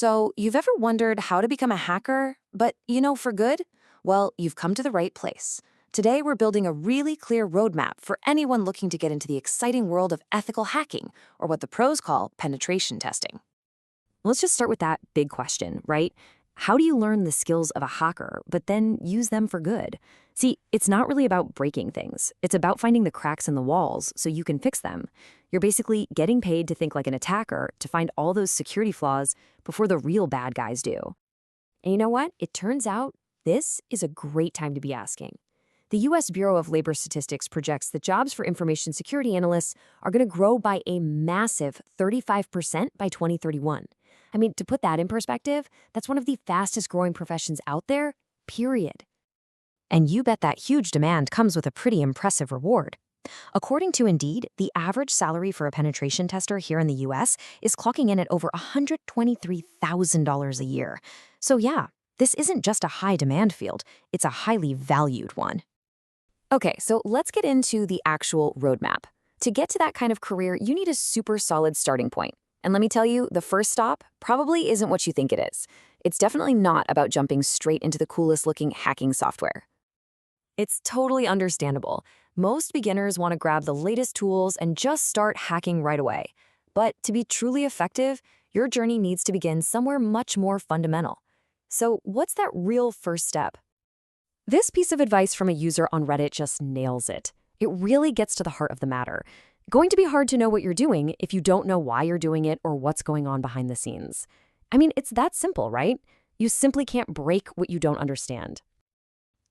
So, you've ever wondered how to become a hacker, but for good? Well, you've come to the right place. Today, we're building a really clear roadmap for anyone looking to get into the exciting world of ethical hacking, or what the pros call penetration testing. Let's just start with that big question, right? How do you learn the skills of a hacker, but then use them for good? See, it's not really about breaking things. It's about finding the cracks in the walls so you can fix them. You're basically getting paid to think like an attacker to find all those security flaws before the real bad guys do. And you know what? It turns out this is a great time to be asking. The U.S. Bureau of Labor Statistics projects that jobs for information security analysts are going to grow by a massive 35% by 2031. I mean, to put that in perspective, that's one of the fastest growing professions out there, period. And you bet that huge demand comes with a pretty impressive reward. According to Indeed, the average salary for a penetration tester here in the US is clocking in at over $123,000 a year. So yeah, this isn't just a high demand field, it's a highly valued one. Okay, so let's get into the actual roadmap. To get to that kind of career, you need a super solid starting point. And let me tell you, the first stop probably isn't what you think it is. It's definitely not about jumping straight into the coolest looking hacking software. It's totally understandable. Most beginners want to grab the latest tools and just start hacking right away. But to be truly effective, your journey needs to begin somewhere much more fundamental. So what's that real first step? This piece of advice from a user on Reddit just nails it. It really gets to the heart of the matter. Going to be hard to know what you're doing if you don't know why you're doing it or what's going on behind the scenes. I mean, it's that simple, right? You simply can't break what you don't understand.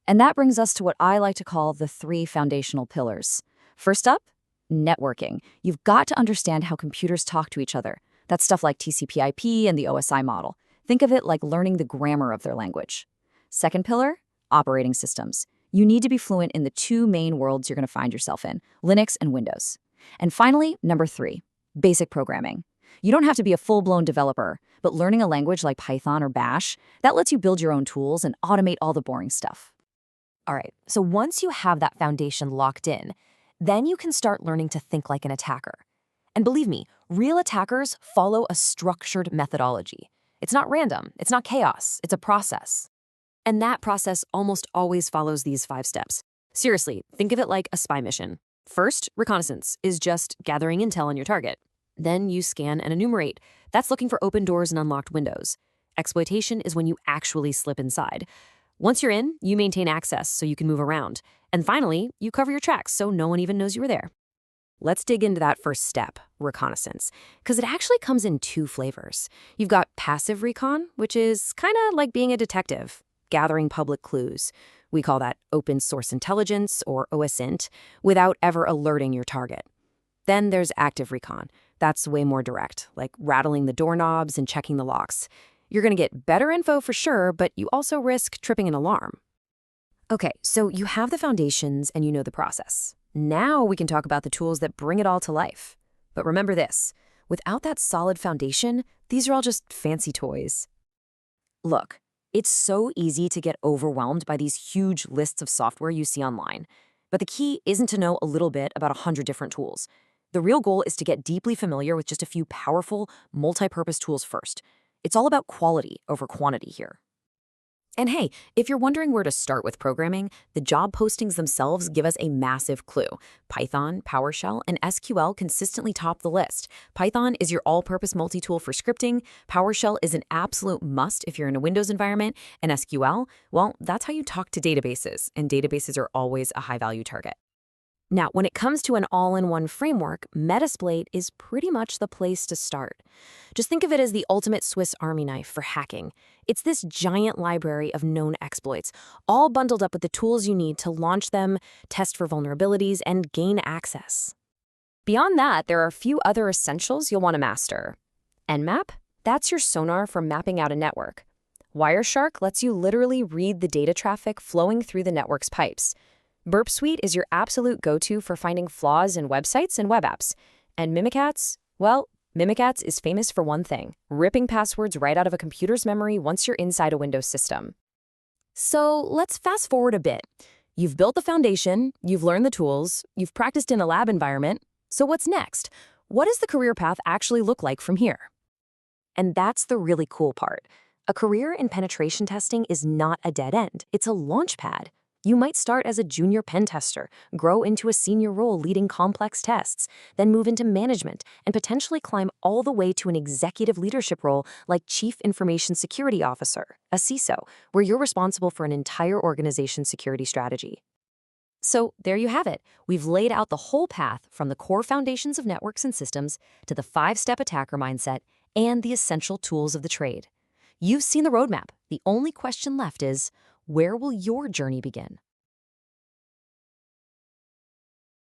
And that brings us to what I like to call the 3 foundational pillars. First up, networking. You've got to understand how computers talk to each other. That's stuff like TCP/IP and the OSI model. Think of it like learning the grammar of their language. Second pillar, operating systems. You need to be fluent in the 2 main worlds you're going to find yourself in, Linux and Windows. And finally, number 3, basic programming. You don't have to be a full-blown developer, but learning a language like Python or Bash, that lets you build your own tools and automate all the boring stuff. All right, so once you have that foundation locked in, then you can start learning to think like an attacker. And believe me, real attackers follow a structured methodology. It's not random, it's not chaos, it's a process. And that process almost always follows these 5 steps. Seriously, think of it like a spy mission. First, reconnaissance is just gathering intel on your target. Then you scan and enumerate. That's looking for open doors and unlocked windows. Exploitation is when you actually slip inside. Once you're in, you maintain access so you can move around. And finally, you cover your tracks so no one even knows you were there. Let's dig into that first step, reconnaissance, because it actually comes in 2 flavors. You've got passive recon, which is kind of like being a detective, gathering public clues. We call that open source intelligence, or OSINT, without ever alerting your target. Then there's active recon. That's way more direct, like rattling the doorknobs and checking the locks. You're going to get better info for sure, but you also risk tripping an alarm. Okay, so you have the foundations and you know the process. Now we can talk about the tools that bring it all to life. But remember this, without that solid foundation, these are all just fancy toys. Look, it's so easy to get overwhelmed by these huge lists of software you see online. But the key isn't to know a little bit about 100 different tools. The real goal is to get deeply familiar with just a few powerful, multi-purpose tools first. It's all about quality over quantity here. And hey, if you're wondering where to start with programming, the job postings themselves give us a massive clue. Python, PowerShell, and SQL consistently top the list. Python is your all-purpose multi-tool for scripting. PowerShell is an absolute must if you're in a Windows environment. And SQL, well, that's how you talk to databases, and databases are always a high-value target. Now, when it comes to an all-in-one framework, Metasploit is pretty much the place to start. Just think of it as the ultimate Swiss Army knife for hacking. It's this giant library of known exploits, all bundled up with the tools you need to launch them, test for vulnerabilities, and gain access. Beyond that, there are a few other essentials you'll want to master. Nmap? That's your sonar for mapping out a network. Wireshark lets you literally read the data traffic flowing through the network's pipes. Burp Suite is your absolute go-to for finding flaws in websites and web apps. And Mimikatz? Well, Mimikatz is famous for one thing, ripping passwords right out of a computer's memory once you're inside a Windows system. So let's fast forward a bit. You've built the foundation, you've learned the tools, you've practiced in a lab environment. So what's next? What does the career path actually look like from here? And that's the really cool part. A career in penetration testing is not a dead end, it's a launch pad. You might start as a junior pen tester, grow into a senior role leading complex tests, then move into management and potentially climb all the way to an executive leadership role like Chief Information Security Officer, a CISO, where you're responsible for an entire organization's security strategy. So there you have it. We've laid out the whole path from the core foundations of networks and systems to the 5-step attacker mindset and the essential tools of the trade. You've seen the roadmap. The only question left is, where will your journey begin?